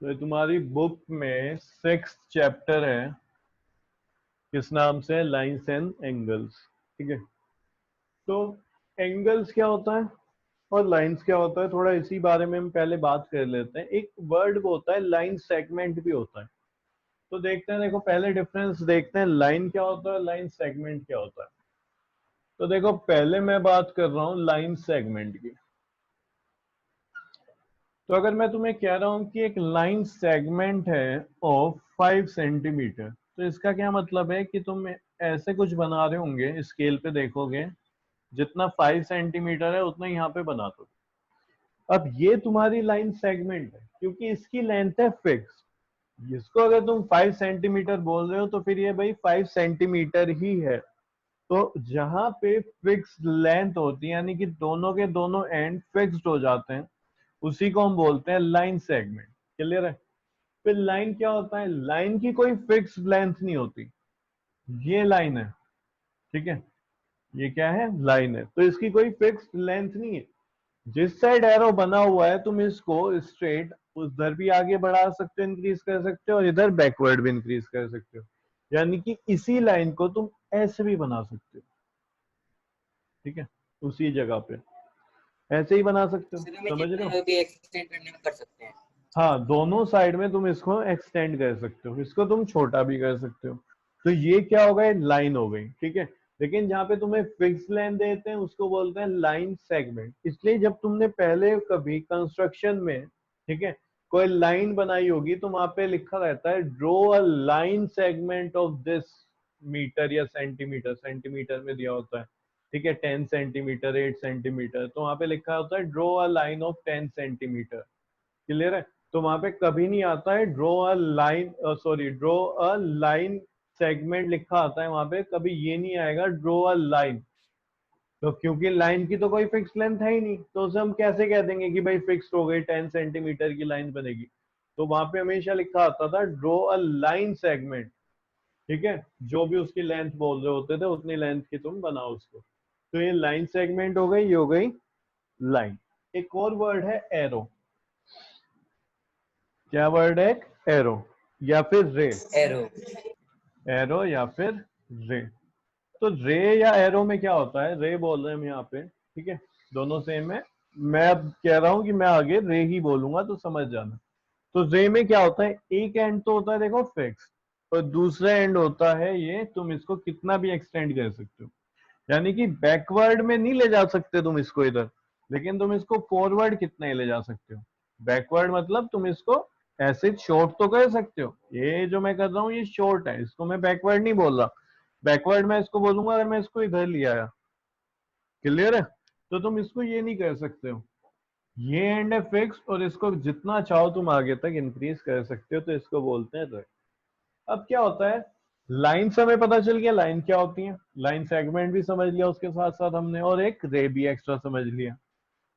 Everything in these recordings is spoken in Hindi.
तो ये तुम्हारी बुक में 6th चैप्टर है, किस नाम से? Lines and angles. ठीक है, तो एंगल्स क्या होता है और लाइन्स क्या होता है, थोड़ा इसी बारे में हम पहले बात कर लेते हैं। एक वर्ड होता है लाइन सेगमेंट भी होता है। तो देखते हैं, देखो पहले डिफरेंस देखते हैं, लाइन क्या होता है, लाइन सेगमेंट क्या होता है। तो देखो पहले मैं बात कर रहा हूँ लाइन सेगमेंट की। तो अगर मैं तुम्हें कह रहा हूं कि एक लाइन सेगमेंट है ऑफ 5 सेंटीमीटर, तो इसका क्या मतलब है कि तुम ऐसे कुछ बना रहे होंगे, स्केल पे देखोगे जितना 5 सेंटीमीटर है उतना यहाँ पे बना दो। अब ये तुम्हारी लाइन सेगमेंट है क्योंकि इसकी लेंथ है फिक्स। इसको अगर तुम 5 सेंटीमीटर बोल रहे हो तो फिर ये भाई 5 सेंटीमीटर ही है। तो जहां पे फिक्स लेंथ होती है, यानी कि दोनों के दोनों एंड फिक्स्ड हो जाते हैं, उसी को हम बोलते हैं लाइन सेगमेंट। क्लियर है? फिर लाइन क्या होता है? लाइन की कोई फिक्स लेंथ नहीं होती। ये लाइन है, ठीक है, ये क्या है? लाइन है, तो इसकी कोई फिक्स लेंथ नहीं है। जिस साइड एरो बना हुआ है तुम इसको स्ट्रेट उधर भी आगे बढ़ा सकते हो, इंक्रीज कर सकते हो, और इधर बैकवर्ड भी इंक्रीज कर सकते हो। यानी कि इसी लाइन को तुम ऐसे भी बना सकते हो। ठीक है, उसी जगह पे ऐसे ही बना सकते हो। दूसरे में समझ रहे हो? जितना भी एक्सटेंड करने में कर सकते हैं। हाँ, दोनों साइड में तुम इसको एक्सटेंड कर सकते हो, इसको तुम छोटा भी कर सकते हो। तो ये क्या हो गई? लाइन हो गई। ठीक है, लेकिन जहाँ पे तुम्हें फिक्स लेंथ देते हैं उसको बोलते हैं लाइन सेगमेंट। इसलिए जब तुमने पहले कभी कंस्ट्रक्शन में, ठीक है, कोई लाइन बनाई होगी तो वहां पे लिखा रहता है draw a line segment of this metre या सेंटीमीटर, सेंटीमीटर में दिया होता है। ठीक है, 10 सेंटीमीटर, 8 सेंटीमीटर, तो वहां पे लिखा होता है draw a line of 10 centimetre. Clear है? तो वहां पे कभी नहीं आता है draw a line, sorry, draw a line segment लिखा आता है वहां पे, कभी ये नहीं आएगा ड्रॉ अ लाइन। तो क्योंकि लाइन की तो कोई फिक्स लेंथ है ही नहीं, तो उसे हम कैसे कह देंगे कि भाई फिक्स हो गई 10 सेंटीमीटर की लाइन बनेगी? तो वहां पे हमेशा लिखा आता था ड्रॉ अ लाइन सेगमेंट। ठीक है, जो भी उसकी लेंथ बोल रहे होते थे उतनी लेंथ की तुम बनाओ उसको। तो ये लाइन सेगमेंट हो गई, ये हो गई लाइन। एक और वर्ड है एरो। क्या वर्ड है? एरो या फिर रे। एरो। एरो या फिर रे। तो रे या एरो में क्या होता है? रे बोल रहे हैं हम यहाँ पे, ठीक है, दोनों सेम है। मैं अब कह रहा हूं कि मैं आगे रे ही बोलूंगा तो समझ जाना। तो रे में क्या होता है? एक एंड तो होता है देखो फिक्स, और दूसरा एंड होता है ये, तुम इसको कितना भी एक्सटेंड कर सकते हो। यानी कि बैकवर्ड में नहीं ले जा सकते तुम इसको इधर, लेकिन तुम इसको फॉरवर्ड कितना ही ले जा सकते हो। बैकवर्ड मतलब तुम इसको ऐसे शॉर्ट तो कर सकते हो। ये जो मैं कर रहा हूँ ये शॉर्ट है, इसको मैं बैकवर्ड नहीं बोल रहा। बैकवर्ड मैं इसको बोलूंगा अगर मैं इसको इधर ले आया। क्लियर है? तो तुम इसको ये नहीं कर सकते हो। ये एंड है फिक्स और इसको जितना चाहो तुम आगे तक इंक्रीज कर सकते हो, तो इसको बोलते हैं रे। अब क्या होता है? लाइन से हमें पता चल गया लाइन क्या होती है, लाइन सेगमेंट भी समझ लिया उसके साथ साथ हमने, और एक रे भी एक्स्ट्रा समझ लिया।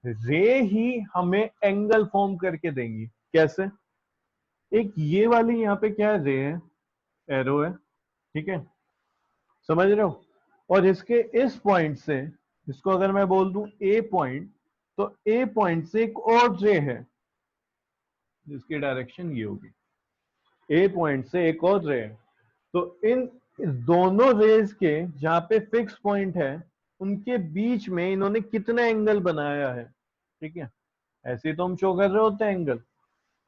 रे ही हमें एंगल फॉर्म करके देंगी। कैसे? एक ये वाली यहाँ पे क्या है? रे है, एरो है, ठीक है, समझ रहे हो? और इसके इस पॉइंट से, इसको अगर मैं बोल दूं ए पॉइंट, तो ए पॉइंट से एक और रे है जिसकी डायरेक्शन ये होगी। ए पॉइंट से एक और रे है। तो इन दोनों रेज के जहां पे फिक्स पॉइंट है उनके बीच में इन्होंने कितना एंगल बनाया है। ठीक है, ऐसे ही तो हम शो कर रहे होते हैं एंगल।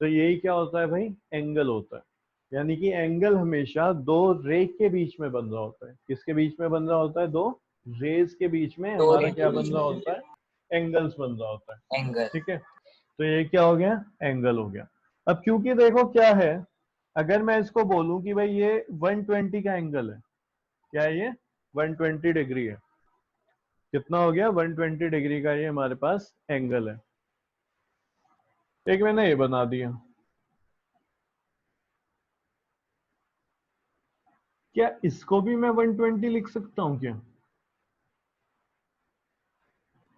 तो यही क्या होता है भाई? एंगल होता है। यानी कि एंगल हमेशा दो रे के बीच में बन रहा होता है। किसके बीच में बन रहा होता है? दो रेज के बीच में दो हमारा रेंज क्या के बन बीच रहा में होता है? एंगल्स बन रहा होता है। एंगल। ठीक है, तो ये क्या हो गया? एंगल हो गया। अब क्योंकि देखो क्या है, अगर मैं इसको बोलूं कि भाई ये 120 का एंगल है, क्या है ये? 120 डिग्री है। कितना हो गया? 120 डिग्री का ये हमारे पास एंगल है। एक मैंने ये बना दिया। क्या इसको भी मैं 120 लिख सकता हूँ क्या?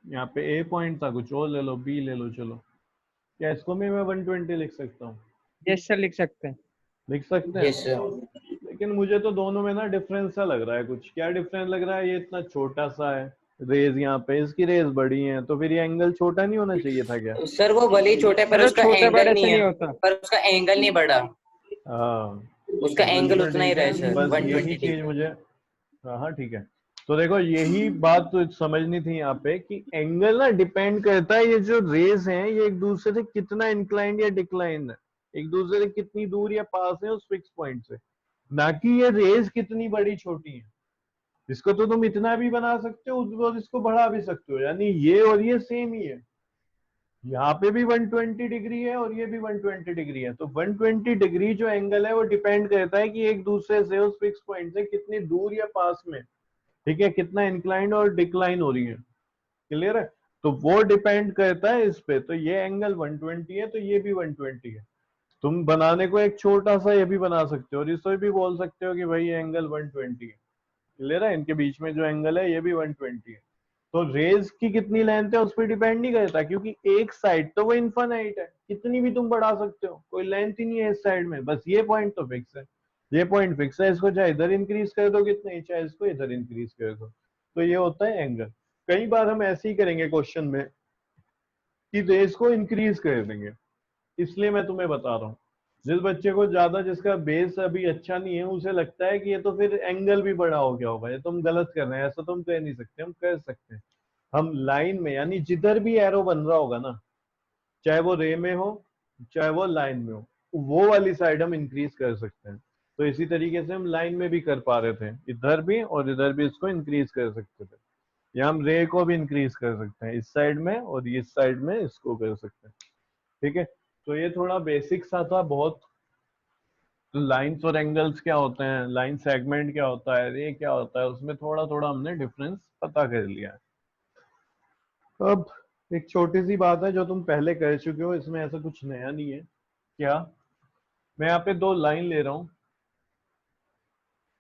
यहाँ पे ए पॉइंट था, कुछ और ले लो, बी ले लो, चलो। क्या इसको भी मैं 120 लिख सकता हूँ? यस सर, लिख सकते हैं। लिख सकते हैं। Yes sir. लेकिन मुझे तो दोनों में ना डिफरेंस सा लग रहा है कुछ। क्या डिफरेंस लग रहा है? ये इतना छोटा सा है रेज यहाँ पे, इसकी रेज बड़ी है, तो फिर ये एंगल छोटा नहीं होना चाहिए था क्या? सर वो भले ही छोटा है पर सर उसका छोटे एंगल बड़े नहीं से नहीं है, होता। पर उसका एंगल नहीं बढ़ा, हाँ उसका एंगल बिल्कुल उतना ही ठीक रहा है है, सर, बस यही 120 चीज डिग्री। मुझे, हाँ हाँ ठीक है। तो देखो यही बात तो समझनी थी यहाँ पे कि एंगल ना डिपेंड करता है, ये जो रेज हैं ये एक दूसरे से कितना इंक्लाइन या डिक्लाइन है, एक दूसरे से कितनी दूर या पास है उस फिक्स पॉइंट से, ना कि ये रेज कितनी बड़ी छोटी है। इसको तो तुम इतना भी बना सकते हो और इसको बढ़ा भी सकते हो, यानी ये और ये सेम ही है, यहाँ पे भी 120 डिग्री है और ये भी 120 डिग्री है। तो 120 डिग्री जो एंगल है वो डिपेंड करता है कि एक दूसरे से उस फिक्स पॉइंट से कितनी दूर या पास में, ठीक है, कितना इंक्लाइन और डिक्लाइन हो रही है। क्लियर है? तो वो डिपेंड करता है इस पे। तो ये एंगल 120 है तो ये भी 120 है। तुम बनाने को एक छोटा सा ये भी बना सकते हो और इसको भी बोल सकते हो कि भाई ये एंगल 120 है। क्लियर है? इनके बीच में जो एंगल है ये भी 120 है। तो रेज की कितनी लेंथ है उस पर डिपेंड नहीं करता, क्योंकि एक साइड तो वो इनफाइनाइट है, कितनी भी तुम बढ़ा सकते हो, कोई लेंथ ही नहीं है इस साइड में, बस ये पॉइंट तो फिक्स है। ये पॉइंट फिक्स है, इसको चाहे इधर इंक्रीज कर दो कितने, चाहे इसको इधर इंक्रीज कर दो। तो ये होता है एंगल। कई बार हम ऐसे ही करेंगे क्वेश्चन में कि रेज को इंक्रीज कर देंगे, इसलिए मैं तुम्हें बता रहा हूँ। जिस बच्चे को ज्यादा, जिसका बेस अभी अच्छा नहीं है, उसे लगता है कि ये तो फिर एंगल भी बड़ा हो गया होगा, ये तुम गलत कर रहे हैं, ऐसा तुम कह नहीं सकते, हम कर सकते हैं। हम लाइन में, यानी जिधर भी एरो बन रहा होगा ना, चाहे वो रे में हो चाहे वो लाइन में हो, वो वाली साइड हम इंक्रीज कर सकते हैं। तो इसी तरीके से हम लाइन में भी कर पा रहे थे, इधर भी और इधर भी इसको इंक्रीज कर सकते थे। या हम रे को भी इंक्रीज कर सकते हैं इस साइड में और इस साइड में इसको कर सकते हैं। ठीक है? तो ये थोड़ा बेसिक सा था बहुत। तो लाइंस और एंगल्स क्या होते हैं, लाइन सेगमेंट क्या होता है, रे क्या होता है, उसमें थोड़ा थोड़ा हमने डिफरेंस पता कर लिया है। अब एक छोटी सी बात है जो तुम पहले कर चुके हो, इसमें ऐसा कुछ नया नहीं है। क्या? मैं यहाँ पे दो लाइन ले रहा हूँ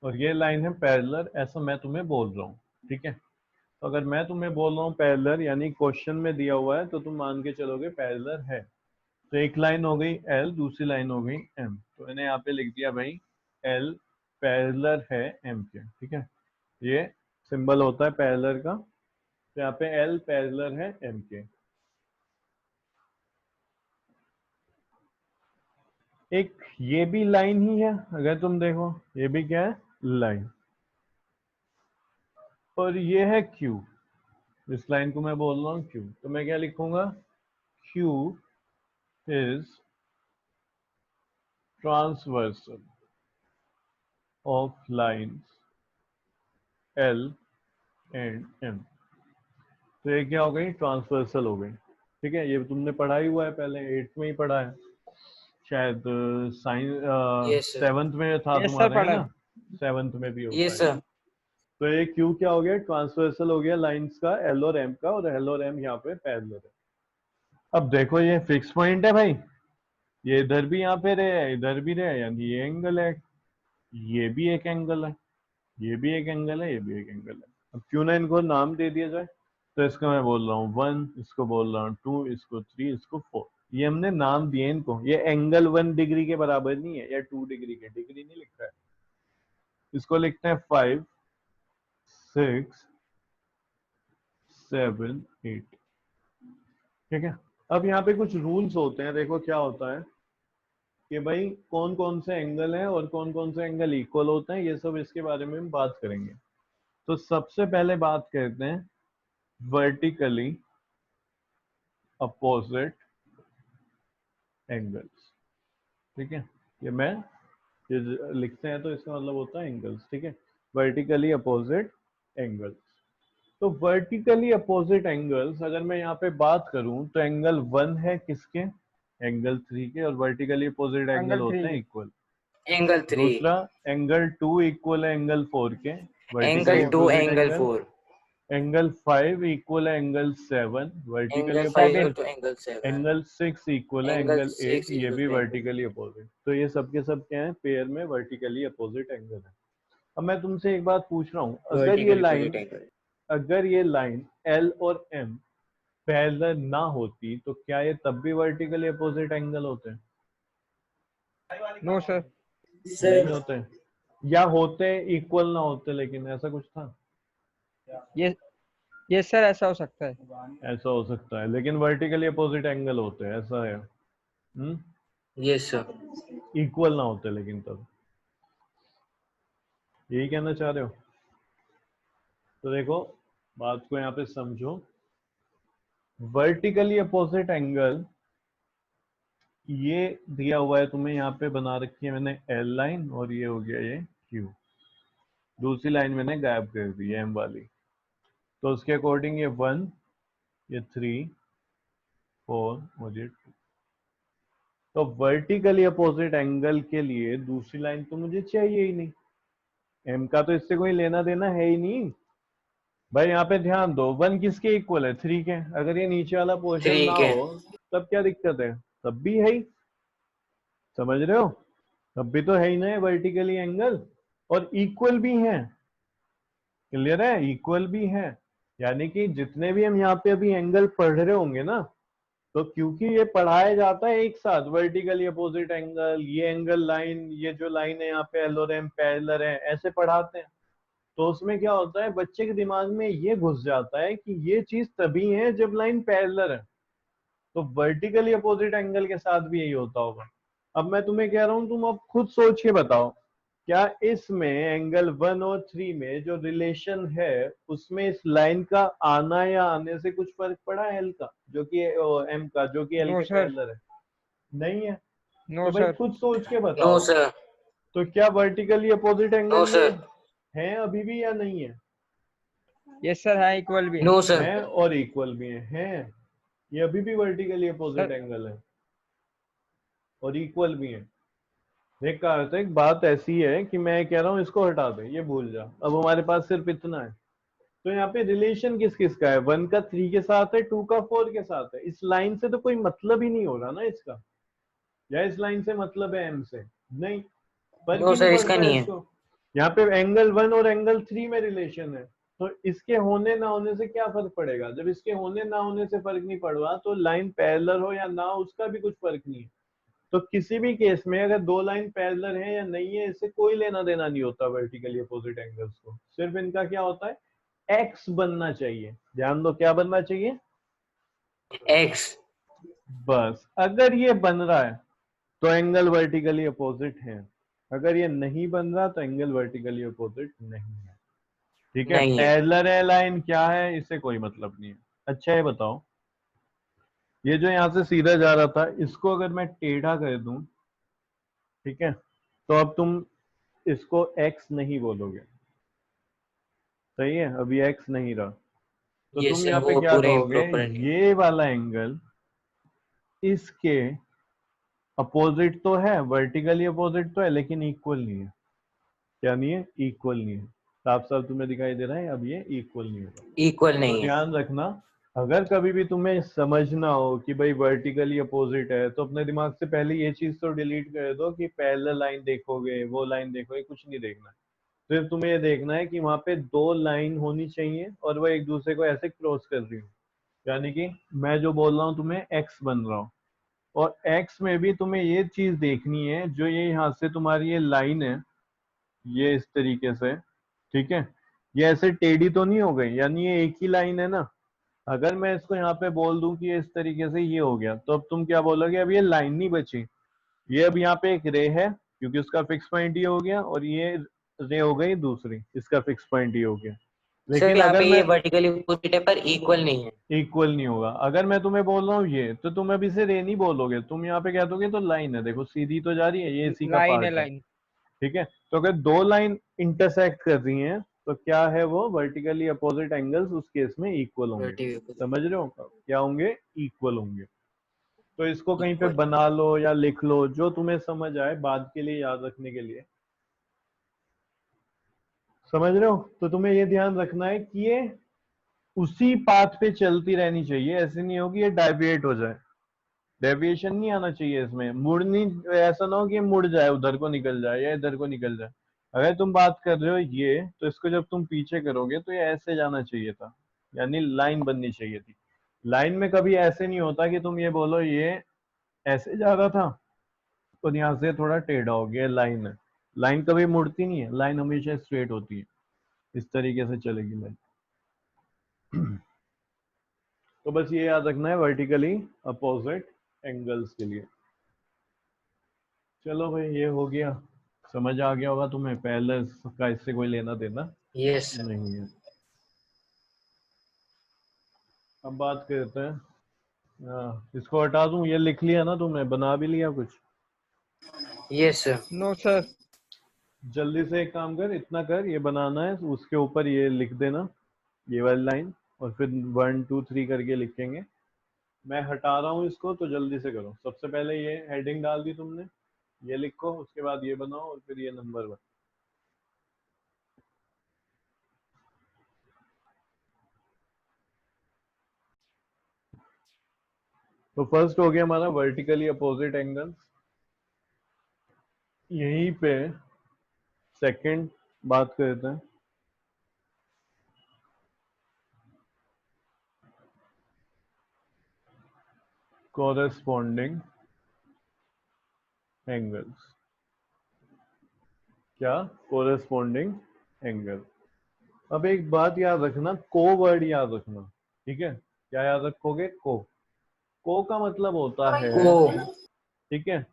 और ये लाइन है पैरेलल, ऐसा मैं तुम्हें बोल रहा हूँ। ठीक है? तो अगर मैं तुम्हें बोल रहा हूँ पैरेलल, यानी क्वेश्चन में दिया हुआ है, तो तुम मान के चलोगे पैरेलल है। तो एक लाइन हो गई एल, दूसरी लाइन हो गई एम, तो मैंने यहाँ पे लिख दिया भाई एल पैरेलल है एम के। ठीक है? ये सिंबल होता है पैरेलल का। तो यहाँ पे एल पैरेलल है एम के। एक ये भी लाइन ही है, अगर तुम देखो ये भी क्या है, लाइन। और ये है क्यू, इस लाइन को मैं बोल रहा हूँ क्यू, तो मैं क्या लिखूंगा, Q is transversal of lines L and M. तो ये क्या हो गई, ट्रांसवर्सल हो गई। ठीक है? ये तुमने पढ़ा ही हुआ है, पहले 8th में ही पढ़ा है शायद, साइंस यस सर, 7th में था यस सर तुम्हारे, है पढ़ा ना? है। 7th में भी होता यस है ये। सर। तो ये क्यू क्या हो गया, ट्रांसवर्सल हो गया लाइंस का एल और एम का, और एल और एम यहाँ पे पैरेलल है। अब देखो ये फिक्स पॉइंट है भाई, ये इधर भी यहाँ पे रहे, इधर भी रहे, यानी ये एंगल है, ये भी एक एंगल है, ये भी एक एंगल है, ये भी एक एंगल है। अब क्यों ना इनको नाम दे दिया जाए। तो इसका मैं बोल रहा हूँ 1, इसको बोल रहा हूँ 2, इसको 3, इसको 4। ये हमने नाम दिए इनको। ये एंगल 1 डिग्री के बराबर नहीं है या 2 डिग्री के, डिग्री नहीं लिखा है, इसको लिखते हैं 5, 6, 7, 8। ठीक है? अब यहाँ पे कुछ रूल्स होते हैं, देखो क्या होता है कि भाई कौन कौन से एंगल हैं और कौन कौन से एंगल इक्वल होते हैं, ये सब इसके बारे में हम बात करेंगे। तो सबसे पहले बात करते हैं वर्टिकली अपोजिट एंगल्स। ठीक है? ये मैं ये लिखते हैं तो इसका मतलब होता है एंगल्स। ठीक है? Vertically opposite angles. तो वर्टिकली अपोजिट एंगल्स अगर मैं यहाँ पे बात करूं तो एंगल 1 है किसके, एंगल 3 के, और वर्टिकली अपोजिट एंगल एंगल होते 3 हैं के। इक्वल। एंगल 3, दूसरा एंगल 2 इक्वल है एंगल 4 के, angle vertically 2, opposite angle angle. 4, angle 5 equal है angle 7, vertically angle 5 7 equal opposite. To angle 7, angle 6 equal है एंगल एंगल 8, 6 ये इक्वल भी टू एंगल। Vertically opposite. तो ये सब के सब क्या है, पेयर में वर्टिकली अपोजिट एंगल है। अब मैं तुमसे एक बात पूछ रहा हूँ, वर्टिकल अपोजिट एंगल। अगर ये लाइन एल और एम पैरेलल ना होती तो क्या ये तब भी वर्टिकली अपोजिट एंगल होते हैं? No sir. नहीं सर होते, या होते इक्वल ना होते, लेकिन ऐसा कुछ था? ये यस सर, ऐसा हो सकता है। ऐसा हो सकता है, लेकिन वर्टिकली अपोजिट एंगल होते हैं, ऐसा है। Yes sir. इक्वल ना होते, लेकिन तब यही कहना चाह रहे हो? तो देखो बात को यहाँ पे समझो। वर्टिकली अपोजिट एंगल ये दिया हुआ है तुम्हें, यहाँ पे बना रखी है मैंने एल लाइन, और ये हो गया ये क्यू। दूसरी लाइन मैंने गायब कर दी एम वाली। तो उसके अकॉर्डिंग ये 1, ये 3, 4 और ये 2। तो वर्टिकली अपोजिट एंगल के लिए दूसरी लाइन तो मुझे चाहिए ही नहीं, एम का तो इससे कोई लेना देना है ही नहीं भाई। यहाँ पे ध्यान दो, 1 किसके इक्वल है? 3 के। अगर ये नीचे वाला पोर्शन ना ठीक है। हो तब क्या दिक्कत है? तब भी है ही, समझ रहे हो? तब भी तो है ही ना वर्टिकली एंगल, और इक्वल भी है। क्लियर है? इक्वल भी है, यानी कि जितने भी हम यहाँ पे अभी एंगल पढ़ रहे होंगे ना, तो क्योंकि ये पढ़ाया जाता है एक साथ, वर्टिकली अपोजिट एंगल, ये एंगल लाइन, ये जो लाइन है यहाँ पे एल और एम पैरेलल है, ऐसे पढ़ाते हैं। तो उसमें क्या होता है, बच्चे के दिमाग में ये घुस जाता है कि ये चीज तभी है जब लाइन पैरेलल है। तो वर्टिकली अपोजिट एंगल के साथ भी यही होता होगा। अब मैं तुम्हें कह रहा हूं, तुम अब खुद सोच के बताओ, क्या इसमें एंगल 1 और 3 में जो रिलेशन है, उसमें इस लाइन का आना या आने से कुछ फर्क पड़ा है एल का, जो कि एम का, जो कि एल नो के सर, पैरेलल है? नहीं है। नो तो भाई सर। खुद सोच के नो बताओ, सर। तो क्या वर्टिकली अपोजिट नो एंगल ये सर। है अभी भी या नहीं है? यस सर, है, इक्वल भी है। No sir. है और इक्वल भी है। ये अभी भी वर्टिकली अपोजिट सर एंगल है और इक्वल भी है। देख का अर्थ है, एक बात ऐसी है कि मैं कह रहा हूँ इसको हटा दे, ये भूल जा, अब हमारे पास सिर्फ इतना है। तो यहाँ पे रिलेशन किस किस का है? 1 का 3 के साथ है, 2 का 4 के साथ है। इस लाइन से तो कोई मतलब ही नहीं हो रहा ना इसका, या इस लाइन से मतलब है एम से? नहीं, फर्क नो ही नहीं सर, इसका पड़ता है नहीं है। इसको। यहाँ पे एंगल 1 और एंगल 3 में रिलेशन है, तो इसके होने ना होने से क्या फर्क पड़ेगा? जब इसके होने ना होने से फर्क नहीं पड़ रहा, तो लाइन पैरेलल हो या ना हो उसका भी कुछ फर्क नहीं है। तो किसी भी केस में अगर दो लाइन पैरेलल है या नहीं है, इससे कोई लेना देना नहीं होता वर्टिकली अपोजिट एंगल्स को। सिर्फ इनका क्या होता है, एक्स बनना चाहिए। ध्यान दो, क्या बनना चाहिए? एक्स। बस अगर ये बन रहा है तो एंगल वर्टिकली अपोजिट है, अगर ये नहीं बन रहा तो एंगल वर्टिकली अपोजिट नहीं है। ठीक है? नहीं है। पैरेलल है लाइन, क्या है, इससे कोई मतलब नहीं है। अच्छा ये बताओ, ये जो यहां से सीधा जा रहा था, इसको अगर मैं टेढ़ा कर दूं, ठीक है, तो अब तुम इसको एक्स नहीं बोलोगे, सही है? अभी एक्स नहीं रहा, तो यस तुम सर, यहाँ पे वो क्या पूरे कहोगे, इम्प्रॉपर है। ये वाला एंगल इसके अपोजिट तो है, वर्टिकली अपोजिट तो है, लेकिन इक्वल नहीं है। क्या नहीं है? इक्वल नहीं है। साफ साफ तुम्हें दिखाई दे रहा है, अब ये इक्वल नहीं होगा। इक्वल तो नहीं है। ध्यान रखना, अगर कभी भी तुम्हें समझना हो कि भाई वर्टिकली अपोजिट है, तो अपने दिमाग से पहले ये चीज तो डिलीट कर दो कि पैरेलल लाइन देखोगे, वो लाइन देखोगे, कुछ नहीं देखना। सिर्फ तुम्हें ये देखना है कि वहां पे दो लाइन होनी चाहिए और वो एक दूसरे को ऐसे क्रॉस कर रही हो, यानी कि मैं जो बोल रहा हूँ तुम्हें एक्स बन रहा हूँ, और एक्स में भी तुम्हें ये चीज देखनी है, जो ये यहाँ से तुम्हारी ये लाइन है, ये इस तरीके से, ठीक है, ये ऐसे टेढ़ी तो नहीं हो गई, यानी ये एक ही लाइन है ना। अगर मैं इसको यहाँ पे बोल दूं कि ये इस तरीके से ये हो गया, तो अब तुम क्या बोलोगे, अब ये लाइन नहीं बची, ये अब यहाँ पे एक रे है, क्योंकि उसका फिक्स पॉइंट ये हो गया, और ये रे हो गई दूसरी, इसका फिक्स पॉइंट ये हो गया। सर लेकिन यहाँ अगर पे मैं ये वर्टिकली अपोजिट है पर इक्वल नहीं है। इक्वल नहीं होगा, अगर मैं तुम्हें बोल रहा हूँ ये, तो तुम अब इसे रे नहीं बोलोगे, तुम यहाँ पे कह दोगे तो लाइन है, देखो सीधी तो जा रही है, ये इसी का लाइन है, पार्ट है। लाइन। ठीक है? तो अगर दो लाइन इंटरसेक्ट कर रही हैं, तो क्या है वो, वर्टिकली अपोजिट एंगल्स उस केस में इक्वल होंगे। समझ रहे हो? क्या होंगे? इक्वल होंगे। तो इसको कहीं पे इक्वल। बना लो या लिख लो, जो तुम्हें समझ आए, बाद के लिए याद रखने के लिए। समझ रहे हो? तो तुम्हें ये ध्यान रखना है कि ये उसी पाथ पे चलती रहनी चाहिए, ऐसे नहीं हो कि ये डाइविएट हो जाए। डेविएशन नहीं आना चाहिए इसमें, मुड़ नहीं, ऐसा ना हो कि ये मुड़ जाए, उधर को निकल जाए या इधर को निकल जाए। अगर तुम बात कर रहे हो ये, तो इसको जब तुम पीछे करोगे तो ये ऐसे जाना चाहिए था, यानी लाइन बननी चाहिए थी। लाइन में कभी ऐसे नहीं होता कि तुम ये बोलो ये ऐसे जा रहा था और यहाँ से थोड़ा टेढ़ा हो गया, लाइन है। लाइन कभी मुड़ती नहीं है, लाइन हमेशा स्ट्रेट होती है, इस तरीके से चलेगी लाइन। तो बस ये याद रखना है वर्टिकली अपोजिट एंगल्स के लिए। चलो भाई ये हो गया, समझ आ गया होगा तुम्हें, पहले का इससे कोई लेना देना यस सर। नहीं है। अब बात करते हैं, इसको हटा दूं, ये लिख लिया ना तुमने, बना भी लिया कुछ? Yes sir. No sir. जल्दी से एक काम कर, इतना कर, ये बनाना है, उसके ऊपर ये लिख देना, ये वाली लाइन, और फिर 1 2 3 करके लिखेंगे। मैं हटा रहा हूँ इसको, तो जल्दी से करो। सबसे पहले ये हेडिंग डाल दी तुमने, ये लिखो, उसके बाद ये बनाओ, और फिर ये नंबर 1। तो फर्स्ट हो गया हमारा वर्टिकली अपोजिट एंगल। यहीं पे सेकंड बात करते हैं, कोरेस्पोंडिंग एंगल्स। क्या? Corresponding angle. अब एक बात याद रखना, को वर्ड याद रखना, ठीक है? क्या याद रखोगे? को का मतलब होता है, को ठीक है,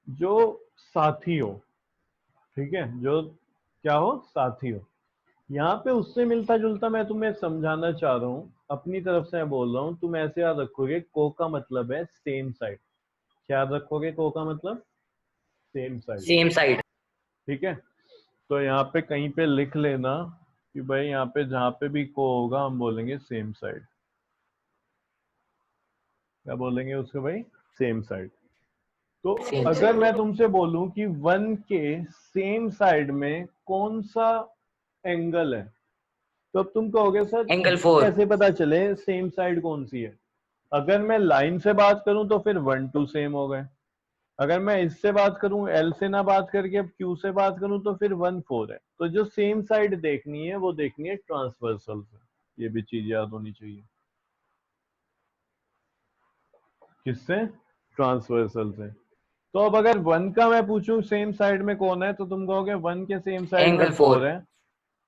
जो साथी हो, ठीक है, जो क्या हो? साथी हो। यहाँ पे उससे मिलता जुलता मैं तुम्हें समझाना चाह रहा हूँ, अपनी तरफ से मैं बोल रहा हूँ, तुम ऐसे याद रखोगे, को का मतलब है सेम साइड। क्या याद रखोगे? को का मतलब सेम साइड, सेम साइड। ठीक है? तो यहाँ पे कहीं पे लिख लेना कि भाई यहाँ पे जहाँ पे भी को होगा हम बोलेंगे सेम साइड। क्या बोलेंगे उसको भाई? Same side. तो सेम अगर साइड। मैं तुमसे बोलूं कि 1 के सेम साइड में कौन सा एंगल है, तो अब तुम कहोगे सर एंगल 4। कैसे पता चले सेम साइड कौन सी है? अगर मैं लाइन से बात करूं तो फिर 1 2 सेम हो गए। अगर मैं इससे बात करूं, एल से ना बात करके अब क्यू से बात करूं, तो फिर 1 4 है। तो जो सेम साइड देखनी है वो देखनी है ट्रांसवर्सल से। ये भी चीज याद होनी चाहिए। किससे? ट्रांसवर्सल से। तो अब अगर 1 का मैं पूछूं सेम साइड में कौन है, तो तुम कहोगे 1 के सेम साइड में एंगल 4 4। है,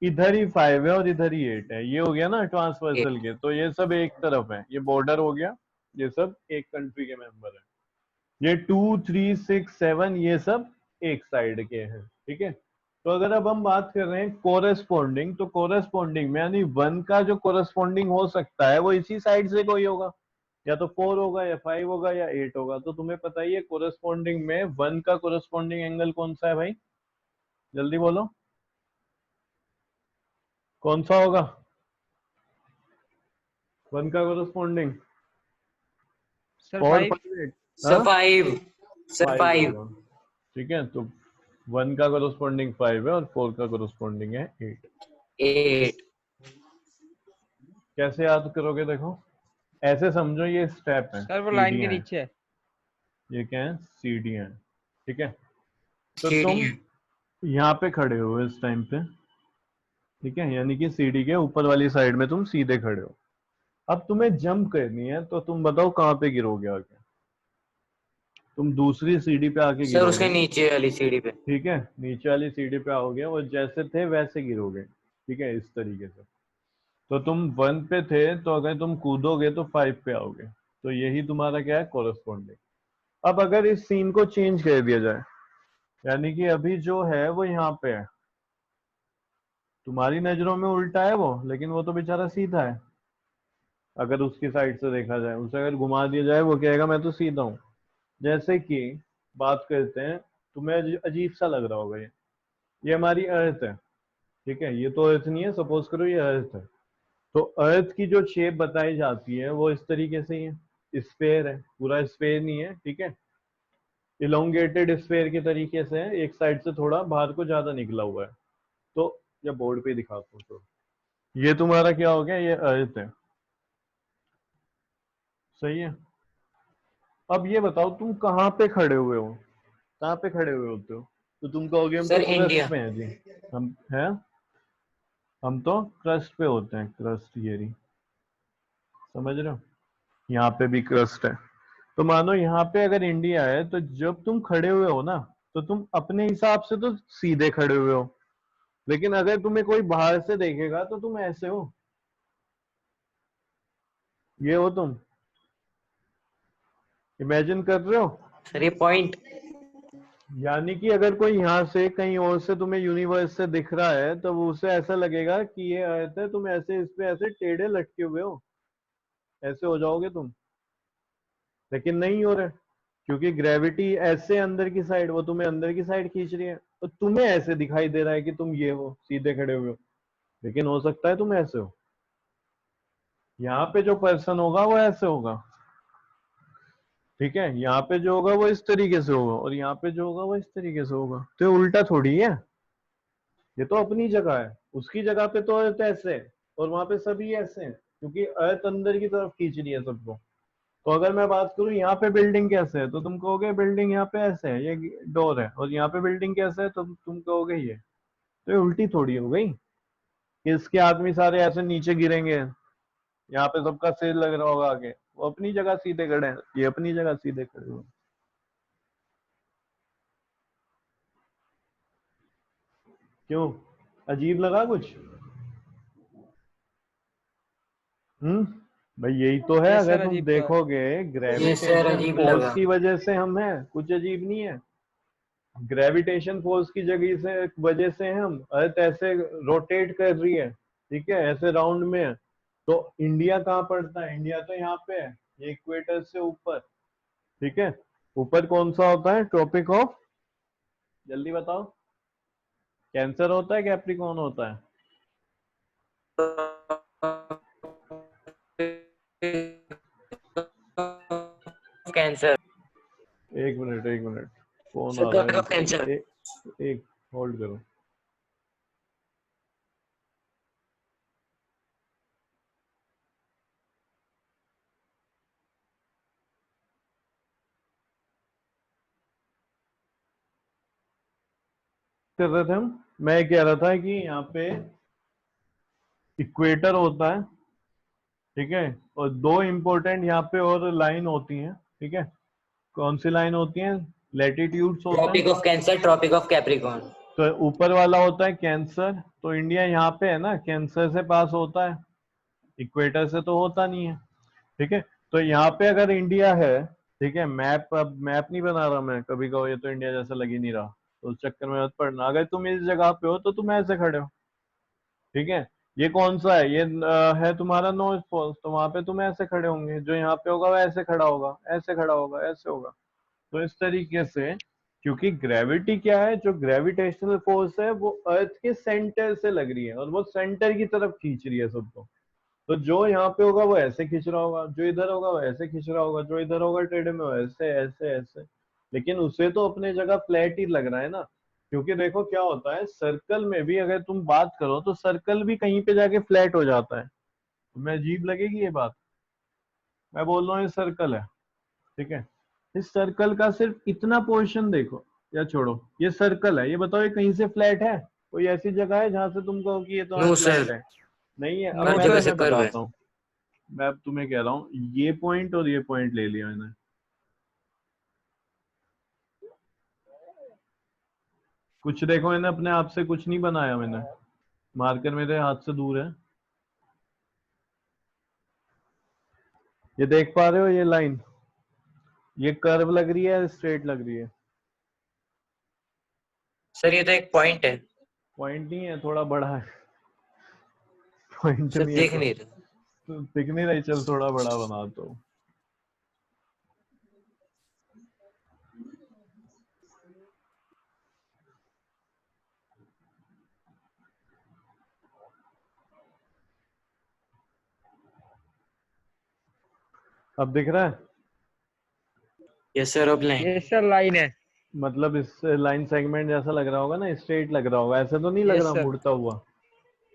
इधर ही 5 है और इधर ही 8 है। ये हो गया ना ट्रांसवर्सल के। तो ये सब एक तरफ है, ये बॉर्डर हो गया, ये सब एक कंट्री के मेंबर है। ये 2 3 6 7 ये सब एक साइड के हैं, ठीक है? तो अगर अब हम बात कर रहे हैं कोरेस्पोंडिंग, तो कोरेस्पोंडिंग में यानी 1 का जो कोरेस्पोंडिंग हो सकता है वो इसी साइड से कोई होगा, या तो 4 होगा या 5 होगा या 8 होगा। तो तुम्हें पता ही है कोरेस्पोंडिंग में 1 का कोरेस्पोंडिंग एंगल कौन सा है भाई? जल्दी बोलो, कौन सा होगा 1 का कोरेस्पोंडिंग? सर 4 5। 5 8? सर हाँ, 5। सर 5 5। होगा, ठीक है? तो 1 का कोरेस्पोंडिंग 5 है और 4 का कोरेस्पोंडिंग है 8। 8। कैसे याद करोगे? देखो, ऐसे समझो ये स्टेप है, सर वो लाइन के सीढ़ियां हैं। नीचे है। ये क्या है? सीढ़ियां हैं, ठीक है? तो सीढ़ी तुम है। यहाँ पे खड़े हो इस टाइम पे, ठीक है, यानी कि सीढ़ी के ऊपर वाली साइड में तुम सीधे खड़े हो। अब तुम्हें जंप करनी है, तो तुम बताओ कहाँ पे गिरोगे आके? तुम दूसरी सीढ़ी पे आके सर उसके गिरोगे, नीचे वाली सीढ़ी पे। ठीक है? नीचे वाली सीढ़ी पे आओगे और जैसे थे वैसे गिरोगे, ठीक है, इस तरीके से। तो तुम 1 पे थे, तो अगर तुम कूदोगे तो 5 पे आओगे। तो यही तुम्हारा क्या है? कोरस्पोंडिंग। अब अगर इस सीन को चेंज कर दिया जाए, यानी कि अभी जो है वो यहाँ पे है, तुम्हारी नजरों में उल्टा है वो, लेकिन वो तो बेचारा सीधा है। अगर उसकी साइड से देखा जाए, उसे अगर घुमा दिया जाए, वो कहेगा मैं तो सीधा हूँ। जैसे कि बात करते हैं, तुम्हें अजीब सा लग रहा होगा, ये हमारी अर्थ है, ठीक है? ये तो अर्थ नहीं है, सपोज करो ये अर्थ है। तो अर्थ की जो शेप बताई जाती है वो इस तरीके से ही है, स्फेयर है, पूरा स्फेयर नहीं है, ठीक है? इलोंगेटेड स्फेयर के तरीके से है, एक साइड से थोड़ा बाहर को ज्यादा निकला हुआ है। तो या बोर्ड पे दिखाता हूँ, तो ये तुम्हारा क्या हो गया? ये अर्थ है, सही है? अब ये बताओ तुम कहाँ पे खड़े हुए हो, कहाँ पे खड़े हुए होते हो? तो तुम कहोगे हम तो सर क्रस्ट इंडिया। पे हैं जी। हम हैं, हम तो क्रस्ट पे होते हैं, क्रस्ट ये रही, समझ रहे हो? यहाँ पे भी क्रस्ट है। तो मानो यहाँ पे अगर इंडिया है, तो जब तुम खड़े हुए हो ना, तो तुम अपने हिसाब से तो सीधे खड़े हुए हो, लेकिन अगर तुम्हें कोई बाहर से देखेगा तो तुम ऐसे हो, ये हो तुम, इमेजिन कर रहे हो? सर ये पॉइंट। यानी कि अगर कोई यहाँ से कहीं और से तुम्हें यूनिवर्स से दिख रहा है तो वो उसे ऐसा लगेगा कि ये अर्थ है, तुम ऐसे इस पे ऐसे टेढ़े लटके हुए हो, ऐसे हो जाओगे तुम। लेकिन नहीं हो रहा है, क्योंकि ग्रेविटी ऐसे अंदर की साइड, वो तुम्हें अंदर की साइड खींच रही है, तो तुम्हें ऐसे दिखाई दे रहा है कि तुम ये हो, सीधे खड़े हुए हो, लेकिन हो सकता है तुम ऐसे हो। यहाँ पे जो पर्सन होगा वो ऐसे होगा, ठीक है, यहाँ पे जो होगा वो इस तरीके से होगा, और यहाँ पे जो होगा वो इस तरीके से होगा। तो ये उल्टा थोड़ी है, ये तो अपनी जगह है। उसकी जगह पे तो अर्थ ऐसे है और वहां पे सभी ऐसे हैं, क्योंकि अर्थ अंदर की तरफ खींच रही है सबको। तो अगर मैं बात करूं यहाँ पे बिल्डिंग कैसे है, तो तुम कहोगे बिल्डिंग यहाँ पे ऐसे है, ये डोर है, और यहाँ पे बिल्डिंग कैसे है, तो तुम कहोगे ये। तो ये उल्टी थोड़ी हो गई कि इसके आदमी सारे ऐसे नीचे गिरेंगे, यहाँ पे सबका सिर लग रहा होगा आगे, वो अपनी जगह सीधे खड़े हैं, ये अपनी जगह सीधे खड़े हुए हैं। क्यों, अजीब लगा कुछ? भाई यही तो है, यस अगर सर, तुम अजीब तो है। देखोगे ये सर ग्रेविटेशन अजीब फोर्स लगा। की वजह से हम हैं, कुछ अजीब नहीं है। ग्रेविटेशन फोर्स की जगह से वजह से हम, अर्थ ऐसे रोटेट कर रही है, ठीक है, ऐसे राउंड में है। तो इंडिया कहाँ पड़ता है? इंडिया तो यहाँ पे है, ये इक्वेटर से ऊपर, ठीक है। ऊपर कौन सा होता है? ट्रॉपिक ऑफ, जल्दी बताओ, कैंसर होता है, कैप्रिकॉर्न होता है? कैंसर। एक मिनट, एक मिनट, फोन सर आ रहा टॉपिक है, ऑफ कैंसर। एक होल्ड करो। कर रहे थे हम, मैं कह रहा था कि यहाँ पे इक्वेटर होता है, ठीक है, और दो इंपॉर्टेंट यहाँ पे और लाइन होती हैं, ठीक है। कौन सी लाइन होती है? लैटिट्यूड्स होते हैं। Tropic of Cancer, Tropic of Capricorn. तो ऊपर वाला होता है कैंसर, तो इंडिया यहाँ पे है ना, कैंसर से पास होता है, इक्वेटर से तो होता नहीं है, ठीक है। तो यहाँ पे अगर इंडिया है, ठीक है, मैप, अब मैप नहीं बना रहा मैं, कभी कहो ये तो इंडिया जैसा लग ही नहीं रहा, तो उस चक्कर में मत पड़ना। अगर तुम इस जगह पे हो तो तुम ऐसे खड़े हो, ठीक है। ये कौन सा है? ये है तुम्हारा नॉर्थ पोल, तो वहां पे तुम ऐसे खड़े होंगे, जो यहाँ पे होगा वो ऐसे खड़ा होगा, ऐसे खड़ा होगा, ऐसे होगा। तो इस तरीके से, क्योंकि ग्रेविटी क्या है, जो ग्रेविटेशनल फोर्स है वो अर्थ के सेंटर से लग रही है और वो सेंटर की तरफ खींच रही है सबको। तो जो यहाँ पे होगा वो ऐसे खींच रहा होगा, जो इधर होगा वो ऐसे खींच रहा होगा, जो इधर होगा टेढ़े में वो ऐसे ऐसे ऐसे। लेकिन उसे तो अपने जगह फ्लैट ही लग रहा है ना, क्योंकि देखो क्या होता है, सर्कल में भी अगर तुम बात करो तो सर्कल भी कहीं पे जाके फ्लैट हो जाता है। तुम्हें अजीब लगेगी ये बात, मैं बोल रहा हूँ ये सर्कल है, ठीक है। इस सर्कल का सिर्फ इतना पोर्शन देखो, या छोड़ो, ये सर्कल है, ये बताओ ये कहीं से फ्लैट है? कोई ऐसी जगह है जहां से तुम कहो कि ये तो नो फ्लैट सर, है? नहीं है। अब नो हर मैं जगह सर। से तुम्हें कर्व है। बताता हूँ, मैं अब तुम्हें कह रहा हूँ, ये पॉइंट और ये पॉइंट ले लिया मैंने, कुछ देखो, मैंने अपने आप से कुछ नहीं बनाया, मैंने मार्कर मेरे हाथ से दूर है। ये देख पा रहे हो ये लाइन, ये कर्व लग रही है, स्ट्रेट लग रही है? सर ये तो एक पॉइंट है। पॉइंट नहीं है, थोड़ा बड़ा है। पॉइंट सर नहीं है देख नहीं रहे। तो दिख नहीं रही, चल थोड़ा बड़ा बना दो। अब दिख रहा है? यस सर, अब लाइन। ये सर लाइन है। मतलब इस लाइन सेगमेंट जैसा लग रहा होगा ना, स्ट्रेट लग रहा होगा, ऐसे तो नहीं लग यस रहा सर। मुड़ता हुआ?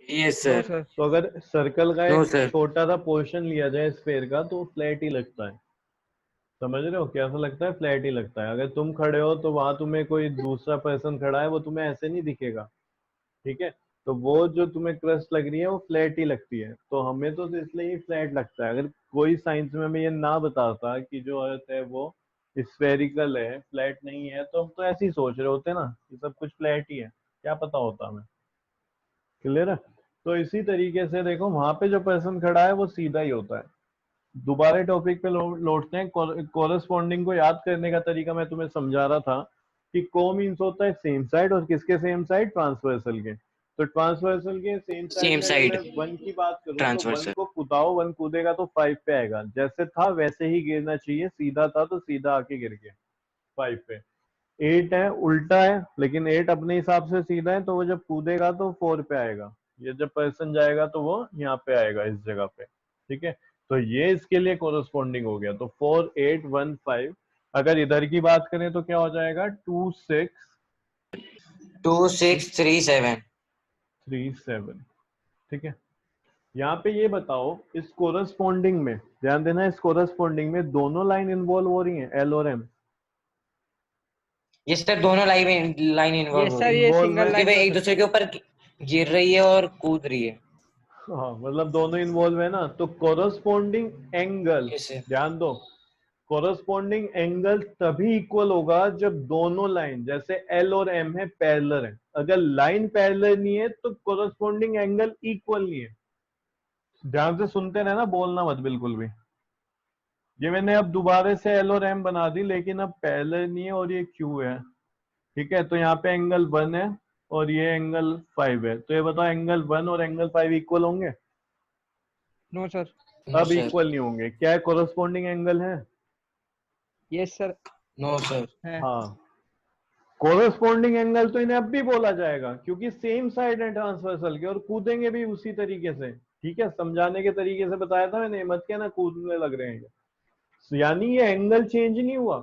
Yes no sir. सर। तो अगर सर्कल का नो एक सर। छोटा सा पोर्शन लिया जाए स्फेयर का तो फ्लैट ही लगता है। समझ रहे हो कैसा लगता है? फ्लैट ही लगता है। अगर तुम खड़े हो तो वहां तुम्हें कोई दूसरा पर्सन खड़ा है, वो तुम्हें ऐसे नहीं दिखेगा, ठीक है। तो वो जो तुम्हें क्रस्ट लग रही है वो फ्लैट ही लगती है, तो हमें तो इसलिए ही फ्लैट लगता है। अगर कोई साइंस में हमें ये ना बताता कि जो अर्थ है वो स्फेरिकल है, फ्लैट नहीं है, तो हम तो ऐसे ही सोच रहे होते ना कि सब कुछ फ्लैट ही है, क्या पता होता हमें। क्लियर है? तो इसी तरीके से देखो, वहां पे जो पर्सन खड़ा है वो सीधा ही होता है, दोबारा टॉपिक पे लौटते हैं। कोरस्पॉन्डिंग को याद करने का तरीका मैं तुम्हें समझा रहा था कि को मीन्स होता है सेम साइड, और किसके सेम साइड? ट्रांसवर्सल के। तो ट्रांसवर्सल के सेम साइड सेम में अगर मैं साइड वन की बात करूं तो वन ट्रांसवर्सल। को कूदाओ, वन कूदेगा तो 5 पे आएगा, जैसे था वैसे ही गिरना चाहिए, सीधा था तो सीधा आके गिर गया 5 पे। 8 है, उल्टा है, लेकिन 8 अपने हिसाब से सीधा है, तो वो जब कूदेगा तो 4 पे आएगा। ये जब पर्सन जाएगा तो वो यहाँ पे आएगा, इस जगह पे। ठीक है, तो ये इसके लिए कोरस्पॉन्डिंग हो गया। तो 4 8 1 5। अगर इधर की बात करें तो क्या हो जाएगा? 2 6 2 6 3 7। 3 7। ठीक है, यहाँ पे ये बताओ, इस कोरस्पॉन्डिंग में ध्यान देना, इस कोरस्पॉन्डिंग में दोनों लाइन इन्वॉल्व हो रही हैं, एल और एम ये सर दोनों लाइन इन्वॉल्व यस हो सर, रही है ये इन्वॉल्व सिंगल है। क्योंकि लाइन भाई हो एक दूसरे सकती के है। ऊपर गिर रही है और कूद रही है। हाँ, मतलब दोनों इन्वॉल्व है ना, तो कोरस्पॉन्डिंग एंगल, यस सर। ध्यान दो, कोरस्पॉन्डिंग एंगल तभी इक्वल होगा जब दोनों लाइन, जैसे एल और एम है, पैरेलल है। अगर लाइन पैरेलल नहीं है तो कोरस्पॉन्डिंग एंगल इक्वल नहीं है। ध्यान से सुनते रहना, बोलना मत बिल्कुल भी। ये मैंने अब दोबारा से एल और एम बना दी, लेकिन अब पैरेलल नहीं है और ये क्यू है। ठीक है, तो यहाँ पे एंगल 1 है और ये एंगल 5 है, तो ये बताओ एंगल 1 और एंगल 5 इक्वल होंगे? No sir. नो अब सर। इक्वल नहीं होंगे। क्या है? कोरस्पॉन्डिंग एंगल है। Yes sir no sir. है। हाँ, कोरस्पॉन्डिंग एंगल तो इन्हें अब भी बोला जाएगा, क्योंकि सेम साइड है ट्रांसवर्सल के, और कूदेंगे भी उसी तरीके से। ठीक है, समझाने के तरीके से बताया था मैंने, मत कहना कूदने लग रहे हैं ये। यानी ये एंगल चेंज नहीं हुआ,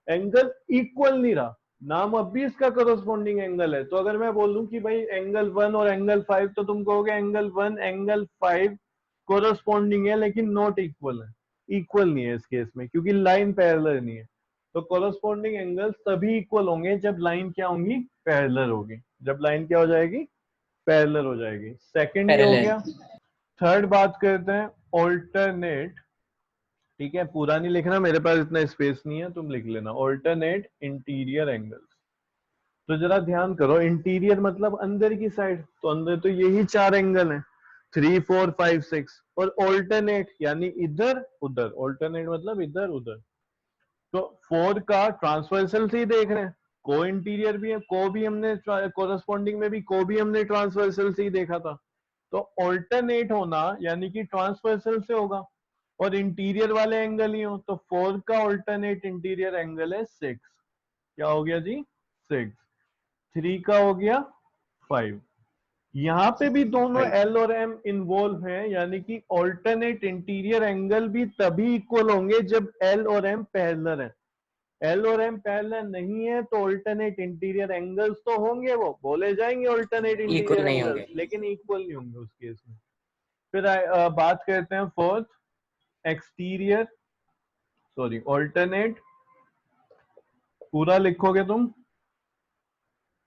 एंगल इक्वल नहीं रहा, नाम अब भी इसका कोरस्पॉन्डिंग एंगल है। तो अगर मैं बोलूं कि भाई एंगल 1 और एंगल 5, तो तुम कहोगे एंगल 1 एंगल 5 कोरस्पॉन्डिंग है, लेकिन नॉट इक्वल है। इक्वल नहीं है इस केस में, क्योंकि लाइन पैरेलल नहीं है। तो कोरस्पॉन्डिंग एंगल्स तभी इक्वल होंगे जब लाइन क्या होंगी? पैरेलल होगी। जब लाइन क्या हो जाएगी? पैरेलल हो जाएगी। सेकंड ये हो पैरेलल। गया। थर्ड बात करते हैं, ऑल्टरनेट। ठीक है, पूरा नहीं लिखना, मेरे पास इतना स्पेस नहीं है, तुम लिख लेना। Alternate interior angles. तो जरा ध्यान करो, इंटीरियर मतलब अंदर की साइड, तो अंदर तो यही 4 एंगल हैं, 3 4 5 6। और ऑल्टरनेट यानी इधर उधर, ऑल्टरनेट मतलब इधर उधर। तो 4 का ट्रांसवर्सल से ही देख रहे हैं, को इंटीरियर भी है, को भी हमने कोरस्पॉन्डिंग में भी को भी हमने ट्रांसवर्सल से ही देखा था। तो ऑल्टरनेट होना यानी कि ट्रांसवर्सल से होगा, और इंटीरियर वाले एंगल ही हो, तो 4 का ऑल्टरनेट इंटीरियर एंगल है 6। क्या हो गया जी? 6। 3 का हो गया 5। यहाँ पे भी दोनों राइट। एल और एम इन्वॉल्व हैं, यानी कि ऑल्टरनेट इंटीरियर एंगल भी तभी इक्वल होंगे जब एल और एम पैरेलल है। एल और एम पैरेलल नहीं है तो ऑल्टरनेट इंटीरियर एंगल्स तो होंगे, वो बोले जाएंगे ऑल्टरनेट इक्वल इंटीरियर नहीं एंगल्स, होंगे। लेकिन इक्वल नहीं होंगे उस केस में। फिर बात करते हैं फोर्थ, एक्सटीरियर, सॉरी ऑल्टरनेट, पूरा लिखोगे तुम,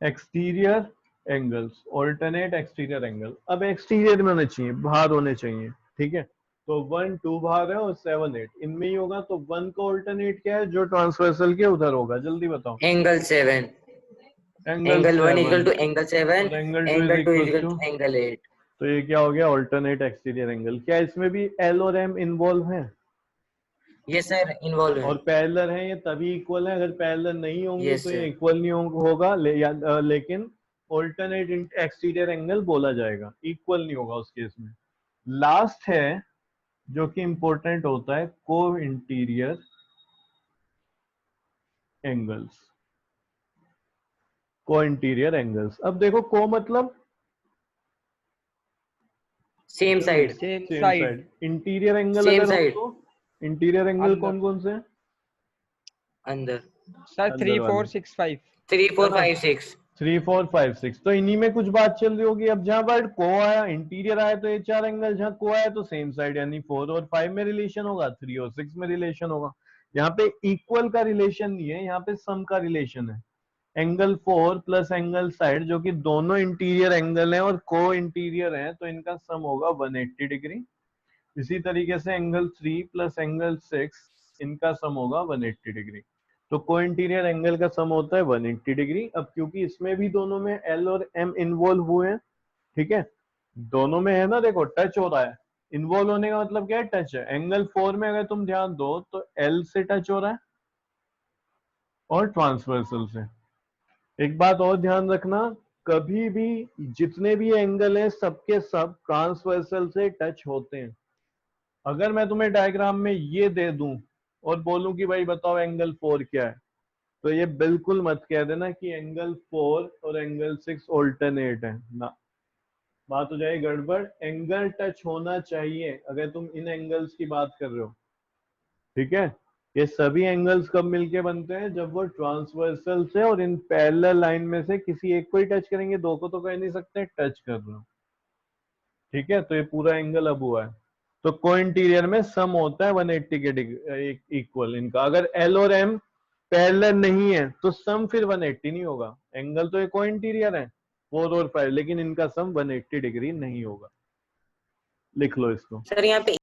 exterior angles, alternate exterior angle. अब एक्सटीरियर में होने चाहिए, बाहर होने चाहिए। ठीक है, तो 1 2 बाहर है और 7 8 इनमें ही होगा। तो 1 का ऑल्टरनेट क्या है? जो ट्रांसवर्सल के उधर होगा, जल्दी बताओ। Angle 7। Angle angle 1 equal 7, to angle 7। और angle 2 is angle 2 equal equal to, to angle 8। तो ये क्या हो गया? Alternate exterior angle. क्या इसमें भी एल और एम इन्वॉल्व है ये सर इन्वॉल्व है। और पैरेलल है? ये तभी इक्वल है, अगर पैरेलल नहीं होंगे यस तो ये सर। इक्वल नहीं होगा, लेकिन ऑल्टरनेट एक्सटीरियर एंगल बोला जाएगा, इक्वल नहीं होगा उस केस में। लास्ट है जो कि इंपॉर्टेंट होता है, को इंटीरियर एंगल्स। को इंटीरियर एंगल्स, अब देखो, को मतलब same side. Same same side. Side, interior angle same अगर हो साइड। तो इंटीरियर एंगल अंदर कौन कौन से हैं? अंदर। सर, अंदर 3 वाले, 4 6 5। 3 है 4 ना? 5 6। 3 4 5 6, तो इन्हीं में कुछ बात चल रही होगी। अब जहां पर को आया, इंटीरियर आया, तो ये 4 एंगल, जहां को आया तो सेम साइड, यानी 4 और 5 में रिलेशन होगा, 3 और 6 में रिलेशन होगा। यहाँ पे इक्वल का रिलेशन नहीं है, यहाँ पे सम का रिलेशन है। एंगल 4 प्लस एंगल साइड, जो कि दोनों इंटीरियर एंगल है और को इंटीरियर है, तो इनका सम होगा 180 डिग्री। इसी तरीके से एंगल 3 प्लस एंगल 6, इनका सम होगा 180 डिग्री। तो को इंटीरियर एंगल का सम होता है 180 डिग्री। अब क्योंकि इसमें भी दोनों में एल और एम इन्वॉल्व हुए हैं, ठीक है, दोनों में है ना, देखो टच हो रहा है, इन्वॉल्व होने का मतलब क्या है? टच है। एंगल 4 में अगर तुम ध्यान दो तो एल से टच हो रहा है और ट्रांसवर्सल से। एक बात और ध्यान रखना, कभी भी जितने भी एंगल है सबके सब ट्रांसवर्सल से टच होते हैं। अगर मैं तुम्हें डायग्राम में ये दे दूं और बोलूं कि भाई बताओ एंगल 4 क्या है, तो ये बिल्कुल मत कह देना कि एंगल 4 और एंगल 6 ऑल्टरनेट है ना, बात हो जाएगी गड़बड़। एंगल टच होना चाहिए अगर तुम इन एंगल्स की बात कर रहे हो, ठीक है। ये सभी एंगल्स कब मिलके बनते हैं? जब वो ट्रांसवर्सल से और इन पैरेलल लाइन में से किसी एक को ही टच करेंगे, दो को तो कह नहीं सकते टच कर रहे हो, ठीक है। तो ये पूरा एंगल अब हुआ है। तो को इंटीरियर में सम होता है 180 के इक्वल इनका। अगर एल और एम पैरेलल नहीं है तो सम फिर 180 नहीं होगा। एंगल तो ये को इंटीरियर है 4 और 5, लेकिन इनका सम 180 डिग्री नहीं होगा। लिख लो इसको। सर यहाँ पे